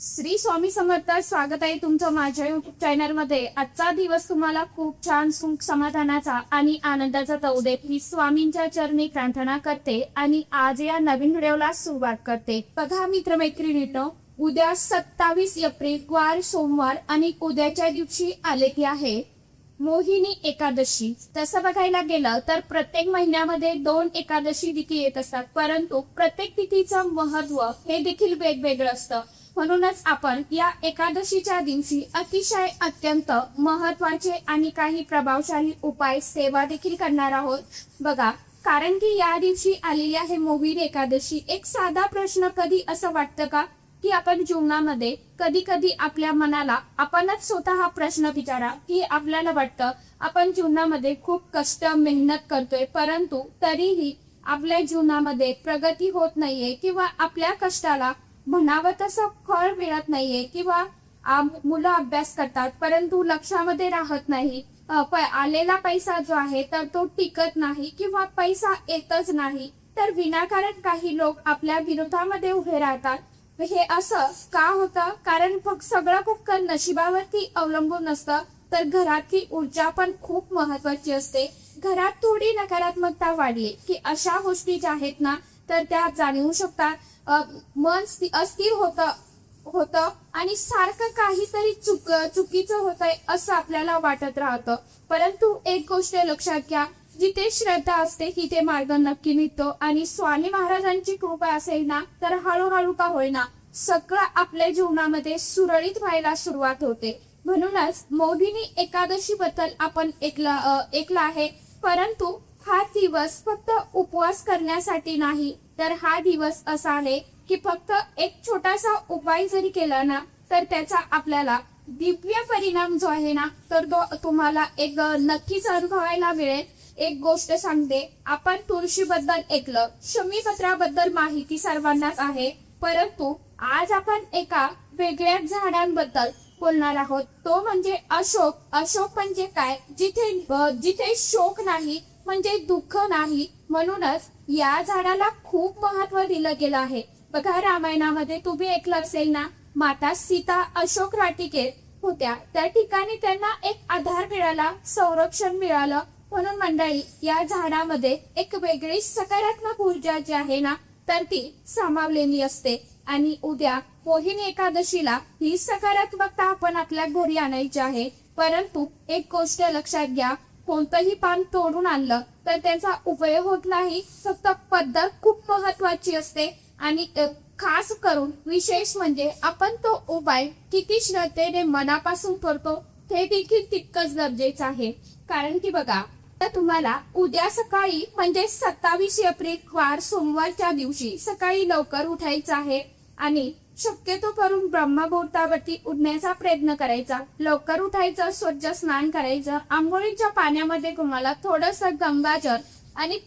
श्री स्वामी समर्थ. स्वागत आहे तुमचं माझ्या युट्यूब चॅनल मध्ये. आजचा दिवस तुम्हाला खूप छान सुख समाधानाचा आणि आनंदाचा जाऊ दे ही स्वामींच्या चरणी प्रार्थना करते आणि आज या नवीन व्हिडिओला सुरुवात करते. बघा मित्रमैत्रिणींनो, उद्या 27 एप्रिल वार सोमवार आणि उद्याच्या दिवशी आलेली आहे मोहिनी एकादशी. तसं बघायला गेलं तर प्रत्येक महिन्यामध्ये 2 एकादशी तिथी येत असतात, परंतु प्रत्येक तिथीचं महत्व हे देखील वेगवेगळं असतं. म्हणूनच आपण या एकादशीच्या दिवशी अतिशय अत्यंत महत्वाचे आणि काही प्रभावशाली उपाय सेवा देखील करणार आहोत. बघा, कारण की या दिवशी आलेली आहे मोहिनी एकादशी. एक साधा प्रश्न कधी असं वाटतं का की आपण जीवनामध्ये कधी कधी आपल्या मनाला आपणच स्वतः हा प्रश्न विचारा की आपल्याला वाटतं आपण जीवनामध्ये खूप कष्ट मेहनत करतोय, परंतु तरीही आपल्या जीवनामध्ये प्रगती होत नाहीये किंवा आपल्या कष्टाला म्हणावं तसं फळ मिळत नाहीये किंवा मुलं अभ्यास करतात परंतु लक्षामध्ये राहत नाही. आलेला पैसा जो आहे तर तो टिकत नाही किंवा पैसा येतच नाही, तर विनाकारण काही लोक आपल्या विरोधामध्ये उभे राहतात. हे असं का होतं? कारण फक्त सगळं फक्त नशिबावरती अवलंबून नसतं, तर घरातली ऊर्जा पण खूप महत्वाची असते. घरात थोडी नकारात्मकता वाढली की अशा गोष्टी ज्या आहेत ना तर त्या जाणवू शकतात. मन अस्थिर होतं आणि सारखं काहीतरी चुकीचं होतंय असं आपल्याला वाटत राहतं. परंतु एक गोष्ट लक्षात घ्या, जिथे श्रद्धा असते तिथे मार्ग नक्की निघतो आणि स्वामी महाराजांची कृपा असेल ना तर हळूहळू का होईना सगळं आपल्या जीवनामध्ये सुरळीत व्हायला सुरुवात होते. म्हणूनच मोहिनी एकादशी बद्दल आपण ऐकलं आहे, परंतु हा दिवस फक्त उपवास करण्यासाठी नाही, तर हा दिवस असा आहे की फक्त एक छोटासा उपाय जरी केला ना तर त्याचा आपल्याला दिव्य परिणाम जो आहे ना तर तो तुम्हाला एक नक्कीच अनुभवायला मिळेल. एक गोष्ट सांगते, आपण तुळशीबद्दल ऐकलं, शमीपत्राबद्दल माहिती सर्वांनाच आहे, परंतु आज आपण एका वेगळ्या झाडांबद्दल बोलणार आहोत. तो म्हणजे अशोक. अशोक म्हणजे काय? जिथे शोक नाही म्हणजे दुःख नाही. म्हणूनच या झाडाला खूप महत्व दिलं गेलं आहे. बघा, रामायणामध्ये तुम्ही ऐकलं असेल ना, माता सीता अशोक वाटिकेत होत्या, त्या ठिकाणी त्यांना एक आधार मिळाला, संरक्षण मिळालं. म्हणून मंडळी, या झाडामध्ये एक वेगळी सकारात्मक ऊर्जा जी आहे ना तर ती सामावलेली असते. आणि उद्या मोहिनी एकादशीला ही सकारात्मकता आपण आपल्या घरी आणायची आहे. परंतु एक गोष्ट लक्षात घ्या, कोणतंही पान तोडून आणलं तर त्याचा उपयोग होत नाही. फक्त पद्धत खूप महत्वाची असते आणि खास करून विशेष म्हणजे आपण तो उपाय किती श्रद्धेने मनापासून करतो ते देखील तितकंच गरजेचं आहे. कारण की बघा, तुम्हाला उद्या सकाळी म्हणजे 27 एप्रिल वार सोमवारच्या दिवशी सकाळी लवकर उठायचं आहे आणि शक्यतो करून ब्रह्ममुहूर्तावरती उठण्याचा प्रयत्न करायचा. लवकर उठायचं, स्वच्छ स्नान करायचं, आंघोळीच्या पाण्यामध्ये तुम्हाला थोडंसं गंगाजल आणि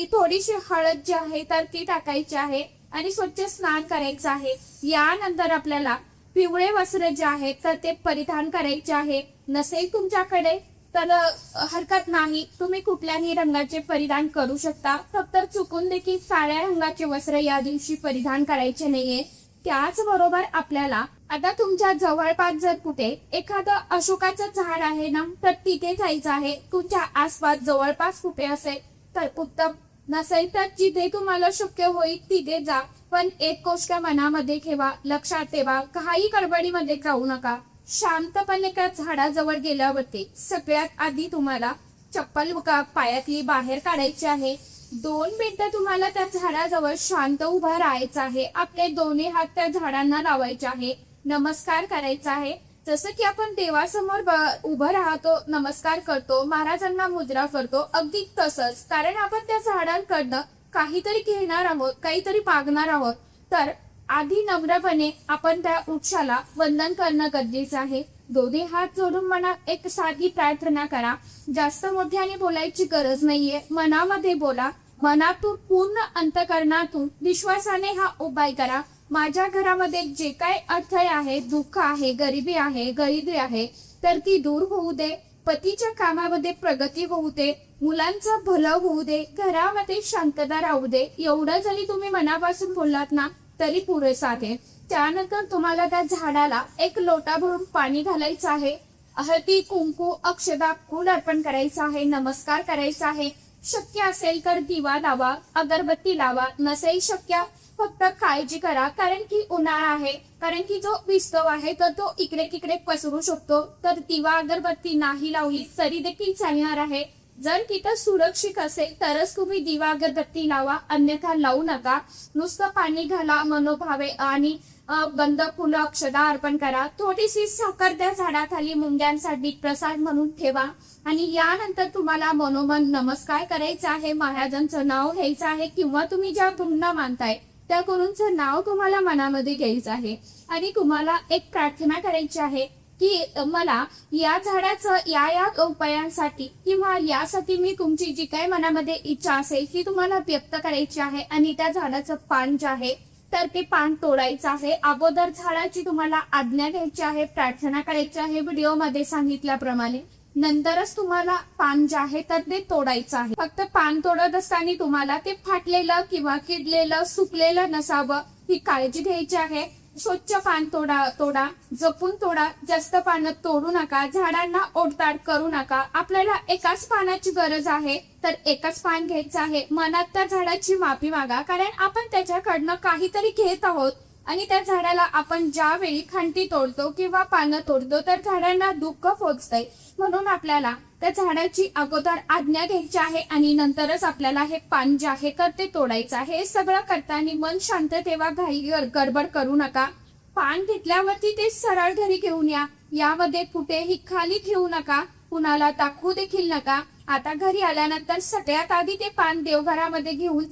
थोडीशी हळद जी आहे तर ती टाकायची आहे आणि स्वच्छ स्नान करायचं आहे. यानंतर आपल्याला पिवळे वस्त्र जे आहे तर ते परिधान करायचे आहे. नसेल तुमच्याकडे तर हरकत नाही, तुम्ही कुठल्याही रंगाचे परिधान करू शकता. फक्त चुकून देखील काळ्या रंगाचे वस्त्र या दिवशी परिधान करायचे नाहीये. त्याचबरोबर आपल्याला आता तुमच्या जवळपास जर कुठे एखादं अशोकाचं झाड आहे ना तर तिथे जायचं आहे. तुमच्या आसपास जवळपास कुठे असेल तर उत्तम, नसेल तर जिथे तुम्हाला शक्य होईल तिथे जा. पण एक गोष्ट मनामध्ये ठेवा, लक्षात ठेवा, काही गडबडीमध्ये जाऊ नका. शांतपणे त्या झाडाजवळ गेल्यावरती सगळ्यात आधी तुम्हाला चप्पल पायातली बाहेर काढायची आहे. 2 मिनिटं तुम्हाला त्या झाडाजवळ शांत उभा राहायचं आहे. आपले दोन्ही हात त्या झाडांना लावायचे आहे, नमस्कार करायचा आहे. जसं की आपण देवासमोर उभं राहतो, नमस्कार करतो, महाराजांना मुद्रा करतो, अगदी तसंच. कारण आपण त्या झाडांकडनं काहीतरी घेणार आहोत, काहीतरी मागणार आहोत, तर आधी नम्रपणे आपण त्या वृक्षाला वंदन करणं गरजेचं आहे. दोन्ही हात जोडून मनात एक साधी प्रार्थना करा. जास्त मोठ्याने बोलायची गरज नाहीये, मनामध्ये बोला. मनातून पूर्ण अंतःकरणातून विश्वासाने हा उपाय करा. माझ्या घरामध्ये जे काही अडथळे आहे, दुःख आहे, गरिबी आहे तर ती दूर होऊ दे. पतीच्या कामामध्ये प्रगती होऊ दे, मुलांचं भलं होऊ दे, घरामध्ये शांतता राहू दे. एवढं जरी तुम्ही मनापासून बोललात ना तरी पुरेसं आहे. त्यानंतर तुम्हाला त्या झाडाला एक लोटा भरून पाणी घालायचं आहे. हळदी कुंकू अक्षता फूल अर्पण करायचं आहे. नमस्कार करायचा आहे. शक्य असेल तर दिवा लावा, अगरबत्ती लावा. नसेल शक्य फक्त काळजी करा, कारण की उन्हाळा आहे, कारण की जो विस्तव आहे तर तो इकडे तिकडे पसरू शकतो. तर दिवा अगरबत्ती नाही लावली तरी देखील चालणार आहे. जर तिथं सुरक्षित असेल तरच तुम्ही दिवा अगरबत्ती लावा, अन्यथा लावू नका. नुसतं पाणी घाला मनोभावे आणि गंध फुलं अक्षता अर्पण करा. थोडीशी साखर त्या झाडाखाली मुंग्यांसाठी प्रसाद म्हणून ठेवा आणि यानंतर तुम्हाला मनोमन नमस्कार करायचा आहे. महाराजांचं नाव घ्यायचं आहे किंवा तुम्ही ज्या गुरूंना मानताय त्या गुरूंचं नाव तुम्हाला मनामध्ये घ्यायचं आहे आणि तुम्हाला एक प्रार्थना करायची आहे की मला या झाडाचं या उपायांसाठी किंवा यासाठी मी तुमची जी काही मनामध्ये इच्छा असेल ती तुम्हाला व्यक्त करायची आहे. आणि त्या झाडाचं पान जे आहे तर ते पान तोडायचं आहे. अगोदर झाडाची तुम्हाला आज्ञा घ्यायची आहे, प्रार्थना करायची आहे व्हिडिओमध्ये सांगितल्याप्रमाणे. नंतरच तुम्हाला पान जे आहे तर ते तोडायचं आहे. फक्त पान तोडत असताना तुम्हाला ते फाटलेलं किंवा किडलेलं सुकलेलं नसावं ही काळजी घ्यायची आहे. स्वच्छ पान तोडा, जपून तोडा. जास्त पानं तोडू नका, झाडांना ओढताड करू नका. आपल्याला एकाच पानाची गरज आहे तर एकच पान घ्यायचं आहे. मनात त्या झाडाची माफी मागा, कारण आपण त्याच्याकडनं काहीतरी घेत आहोत आणि त्या झाडाला आपण ज्यावेळी खंटी तोडतो किंवा पानं तोडतो तर झाडांना दुःख पोहोचतंय. म्हणून आपल्याला त्या झाडाची अगोदर आज्ञा घ्यायची आहे आणि नंतरच आपल्याला हे पान जे आहे तर ते तोडायचं आहे. हे सगळं करताना मन शांत ठेवा, घाई गडबड करू नका. पान घेतल्यावरती ते सरळ घरी घेऊन या. यामध्ये कुठेही खाली ठेवू नका, कुणाला दाखवू देखील नका. आता घरी आल्यानंतर सगळ्यात आधी ते पान देवघरामध्ये घेऊन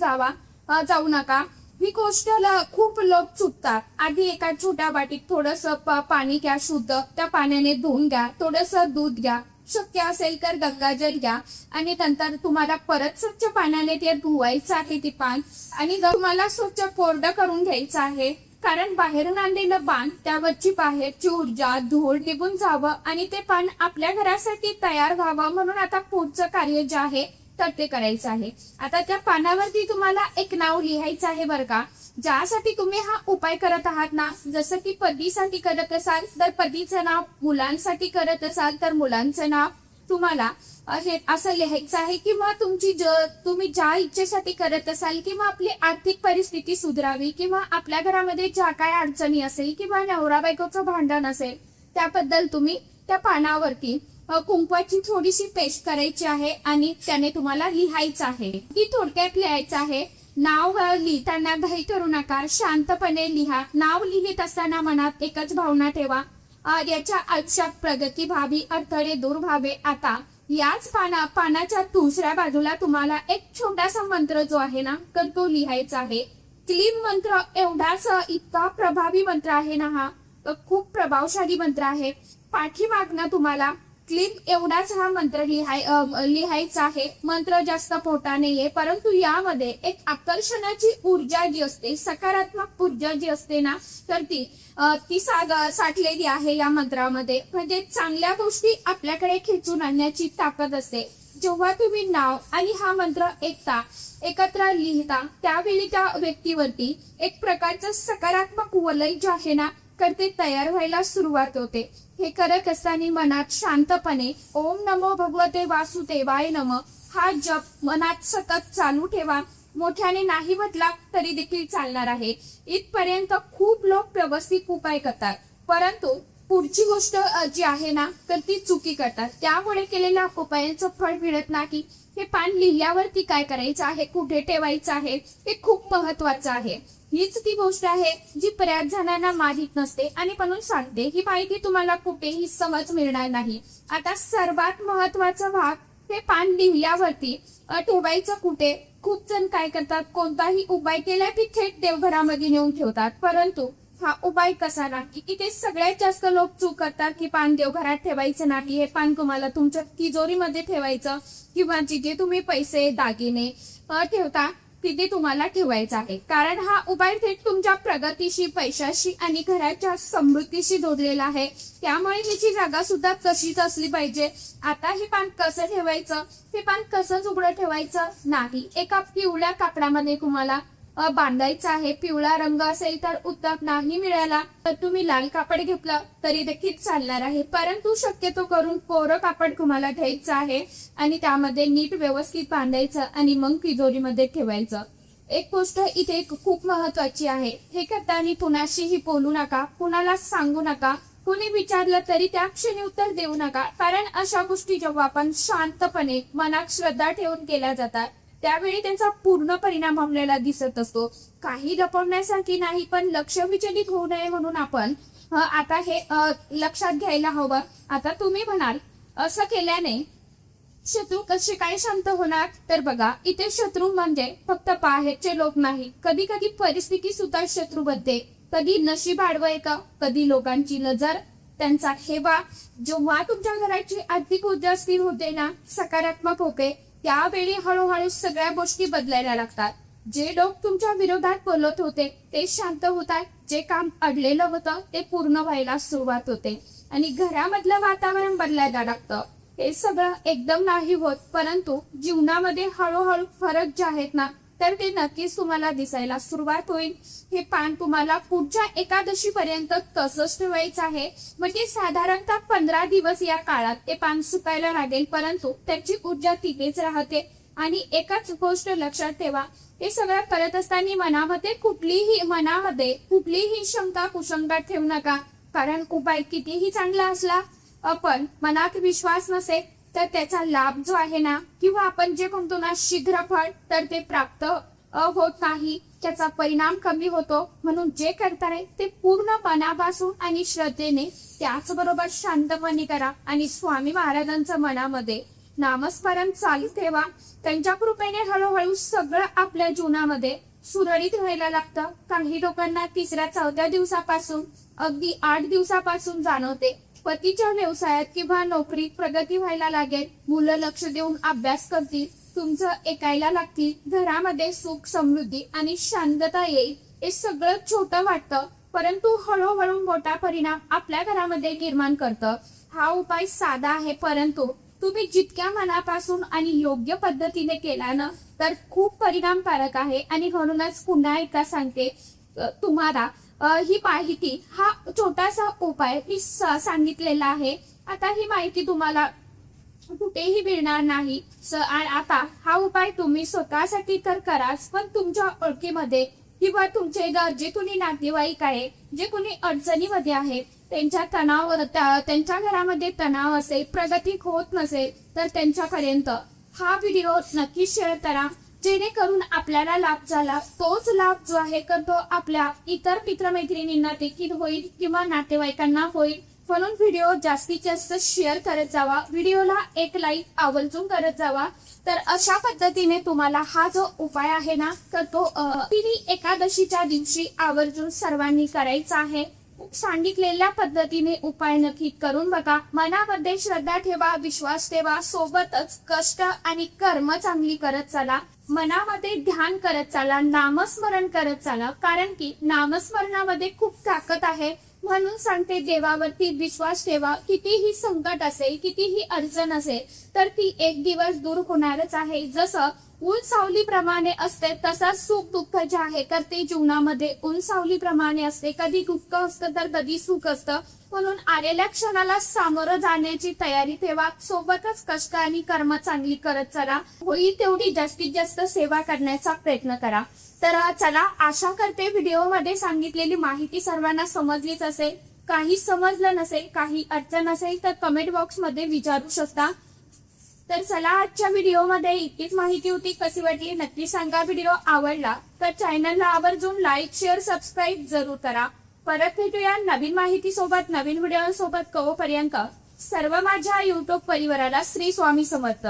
जाऊ नका. ही गोष्ट खूप लोक चुकतात. आधी एका छोट्या वाटीत थोडस पाणी घ्या शुद्ध, त्या पाण्याने धुवून घ्या. थोडस दूध घ्या, शक्य असेल तर गंगाजल घ्या आणि नंतर तुम्हाला परत स्वच्छ पाण्याने ते धुवायचं आहे ते पान आणि तुम्हाला स्वच्छ कोरडं करून घ्यायचं आहे. कारण बाहेरून आणलेलं पान त्यावरची बाहेरची ऊर्जा धूळ निघून जावं आणि ते पान आपल्या घरासाठी तयार व्हावं. म्हणून आता पुढचं कार्य जे आहे तर ते करायचं आहे. आता त्या पानावरती तुम्हाला एक नाव लिहायचं आहे बरं का. ज्यासाठी तुम्ही हा उपाय करत आहात ना, जसं की पतीसाठी करत असाल तर पतीचं नाव, मुलांसाठी करत असाल तर मुलांचं नाव तुम्हाला असं लिहायचं आहे. किंवा तुम्ही ज्या इच्छेसाठी करत असाल किंवा आपली आर्थिक परिस्थिती सुधारावी किंवा आपल्या घरामध्ये ज्या काय अडचणी असेल किंवा नवरा बायकोचं भांडण असेल त्याबद्दल तुम्ही त्या पानावरती कुंकवाची थोडीशी पेस्ट करायची आहे आणि त्याने तुम्हाला लिहायचं आहे. ती थोडक्यात लिहायचं आहे. नाव लिहिताना घाई करू नका, शांतपणे लिहा. नाव लिहित असताना मनात एकच भावना ठेवा, याच्या आयुष्यात प्रगती व्हावी, अडथळे दूर व्हावे. आता याच पानाच्या दुसऱ्या बाजूला तुम्हाला एक छोटासा मंत्र जो आहे ना तर तो लिहायचा आहे. क्लीम मंत्र एवढाच इतका प्रभावी मंत्र आहे ना, हा खूप प्रभावशाली मंत्र आहे. पाठीमागनं तुम्हाला क्लीम एवढाच हा मंत्र लिहायचा आहे. मंत्र जास्त मोठा नाहीये, परंतु यामध्ये एक आकर्षणाची ऊर्जा जी असते, सकारात्मक ऊर्जा जी असते ना तर ती साठलेली आहे या मंत्रामध्ये. म्हणजे चांगल्या गोष्टी आपल्याकडे खेचून आणण्याची ताकद असते. जेव्हा तुम्ही नाव आणि हा मंत्र एकत्र लिहिता त्यावेळी त्या व्यक्तीवरती एक प्रकारचं सकारात्मक वलय जे आहे ना तर ते तयार व्हायला सुरुवात होते. हे करत असताना मनात शांतपणे ओम नमो भगवते वासुदेवाय नमः हा जप मनात सतत चालू ठेवा. मोठ्याने नाही म्हटला तरी देखील चालणार आहे. इथपर्यंत खूप लोक व्यवस्थित उपाय करतात, परंतु पुढची गोष्ट जी आहे ना तर ती चुकी करतात. त्यामुळे केलेल्या उपायांचं फळ मिळत नाही. हे पान लिहिल्यावरती काय करायचं आहे, कुठे ठेवायचं आहे हे खूप महत्वाचं आहे. हीच ती गोष्ट आहे जी बऱ्याच जणांना माहित नसते आणि म्हणून सांगते ही माहिती तुम्हाला कुठेही सहज मिळणार नाही. आता सर्वात महत्वाचा भाग, हे पान लिहिल्यावरती ठेवायचं कुठे. खूप जण काय करतात, कोणताही उपाय केला की थेट देवघरामध्ये नेऊन ठेवतात, परंतु हा उपाय कसा नाही. इथे सगळ्यात जास्त लोक चूक करतात की पान देवघरात ठेवायचं नाही. हे पान तुम्हाला तुमच्या तिजोरीमध्ये ठेवायचं किंवा जिथे तुम्ही पैसे दागिने ठेवता तिथे तुम्हाला ठेवायचं आहे. कारण हा उपाय थेट तुमच्या प्रगतीशी, पैशाशी आणि घराच्या समृद्धीशी जोडलेला आहे. त्यामुळे हिची जागा सुद्धा तशीच असली पाहिजे. आता हे पान कसं ठेवायचं, हे पान कसं उघडं ठेवायचं नाही. एका पिवळ्या कापडामध्ये तुम्हाला बांधायचं आहे. पिवळा रंग असेल तर उत्तम, नाही मिळाला तर तुम्ही लाल कापड घेतलं तरी देखील चालणार आहे. परंतु शक्यतो करून कोरं कापड तुम्हाला घ्यायचं आहे आणि त्यामध्ये नीट व्यवस्थित बांधायचं आणि मग तिजोरीमध्ये ठेवायचं. एक गोष्ट इथे खूप महत्वाची आहे, हे करताना कुणाशीही बोलू नका, कुणाला सांगू नका. कोणी विचारलं तरी त्या क्षणी उत्तर देऊ नका, कारण अशा गोष्टी जेव्हा आपण शांतपणे मनात श्रद्धा ठेवून केल्या जातात त्यावेळी त्यांचा पूर्ण परिणाम आपल्याला दिसत असतो. काही लपवण्यासाठी नाही, पण लक्ष विचलित होऊ नये म्हणून आपण आता हे लक्षात घ्यायला हवं. आता तुम्ही म्हणाल असं केल्याने शत्रू कसे काय शांत होणार? तर बघा, इथे शत्रू म्हणजे फक्त बाहेरचे लोक नाही, कधी कधी परिस्थिती सुद्धा शत्रू बनते. कधी नशीब आडवं येतं, कधी लोकांची नजर, त्यांचा हेवा. जेव्हा तुमच्या घराची आर्थिक ऊर्जा स्थिर होते ना, सकारात्मक होते, त्यावेळी हळूहळू सगळ्या गोष्टी बदलायला लागतात. जे लोक तुमच्या विरोधात बोलत होते ते शांत होतात, जे काम अडलेलं होतं ते पूर्ण व्हायला सुरुवात होते आणि घरामधलं वातावरण बदलायला लागतं. हे सगळं एकदम नाही होत, परंतु जीवनामध्ये हळूहळू फरक जे आहेत ना, तर ते नक्कीच तुम्हाला दिसायला सुरुवात होईल. हे पान तुम्हाला पुढच्या एकादशी पर्यंत तसंच ठेवायचं आहे. म्हणजे साधारणतः 15 दिवस या काळात ते पान सुकायला लागेल, परंतु त्याची ऊर्जा तिथेच राहते. आणि एकच गोष्ट लक्षात ठेवा, हे सगळं करत असताना मनामध्ये कुठलीही शंका कुशंका ठेवू नका, कारण उपाय कितीही चांगला असला पण मनात विश्वास नसेल तर त्याचा लाभ जो आहे ना, किंवा आपण जे म्हणतो ना शीघ्र फळ, तर ते प्राप्त होत नाही, त्याचा परिणाम कमी होतो. म्हणून जे करताय ते पूर्ण मनापासून आणि श्रद्धेने, त्याचबरोबर शांतपणे करा आणि स्वामी महाराजांच्या मनामध्ये नामस्मरण चालू ठेवा. त्यांच्या कृपेने हळूहळू सगळं आपल्या जीवनामध्ये सुरळीत व्हायला लागतं. काही लोकांना 3-4 दिवसापासून, अगदी 8 दिवसापासून जाणवते. पतीच्या व्यवसायात किंवा नोकरीत प्रगती व्हायला लागेल, मुलं लक्ष देऊन अभ्यास करतील, तुमचं ऐकायला लागतील, घरामध्ये सुख समृद्धी आणि शांतता येईल. हे सगळं छोटं वाटतं, परंतु हळूहळू मोठा परिणाम आपल्या घरामध्ये निर्माण करतं. हा उपाय साधा आहे, परंतु तुम्ही जितक्या मनापासून आणि योग्य पद्धतीने केल्यानं तर खूप परिणामकारक आहे. आणि म्हणूनच पुन्हा एकदा सांगते तुम्हाला, ही माहिती, हा छोटासा उपाय मी सांगितलेला आहे. आता ही माहिती तुम्हाला कुठेही मिळणार नाही. आता हा उपाय तुम्ही स्वतःसाठी तर कराच, पण तुमच्या ओळखीमध्ये किंवा तुमचे जे कुणी नातेवाईक आहे, जे कुणी अडचणीमध्ये आहे, त्यांच्या घरामध्ये तणाव असेल, प्रगती होत नसेल, तर त्यांच्यापर्यंत हा व्हिडिओ नक्की शेअर करा, जेणेकरून आपल्याला लाभ झाला. तोच लाभ जो आहे तो आपल्या इतर मित्रमैत्रिणींना देखील होईल किंवा नातेवाईकांना होईल. म्हणून व्हिडिओ जास्तीत जास्त शेअर करत जावा, व्हिडिओला एक लाईक आवर्जून करत जावा. तर अशा पद्धतीने तुम्हाला हा जो उपाय आहे ना, तर तो एकादशीच्या दिवशी आवर्जून सर्वांनी करायचा आहे. सांगितलेल्या पद्धतीने उपाय नक्की करून बघा. मनामध्ये श्रद्धा ठेवा, विश्वास ठेवा, सोबतच कष्ट आणि कर्म चांगली करत चला. मनामध्ये ध्यान करत चला, नामस्मरण करत चला, कारण की नामस्मरणामध्ये खूप ताकद आहे. म्हणून सांगते, देवावरती विश्वास ठेवा. कितीही संकट असेल, कितीही अडचण असेल, तर ती एक दिवस दूर होणारच आहे. जसं ऊन सावलीप्रमाणे असते, तसा सुख दुःख जे आहे तर ते जीवनामध्ये ऊन सावलीप्रमाणे असते. कधी दुःख असतं तर कधी सुख असतं. म्हणून आलेल्या क्षणाला सामोरं जाण्याची तयारी ठेवा. सोबतच कष्ट आणि कर्म चांगली करत चला. होईल तेवढी जास्तीत जास्त सेवा करण्याचा प्रयत्न करा. तर चला, आशा करते व्हिडिओमध्ये सांगितलेली माहिती सर्वांना समजलीच असेल. काही समजलं नसेल, काही अडचण असेल तर कमेंट बॉक्स मध्ये विचारू शकता. तर चला, आजच्या व्हिडिओमध्ये इतकीच माहिती होती. कशी वाटली नक्की सांगा. व्हिडिओ आवडला तर चॅनलला आवर्जून लाईक, शेअर, सबस्क्राईब जरूर करा. परत भेटूया नवीन माहिती सोबत, नवीन व्हिडिओ सोबत. तोपर्यंत सर्व माझ्या युट्यूब परिवाराला श्री स्वामी समर्थ.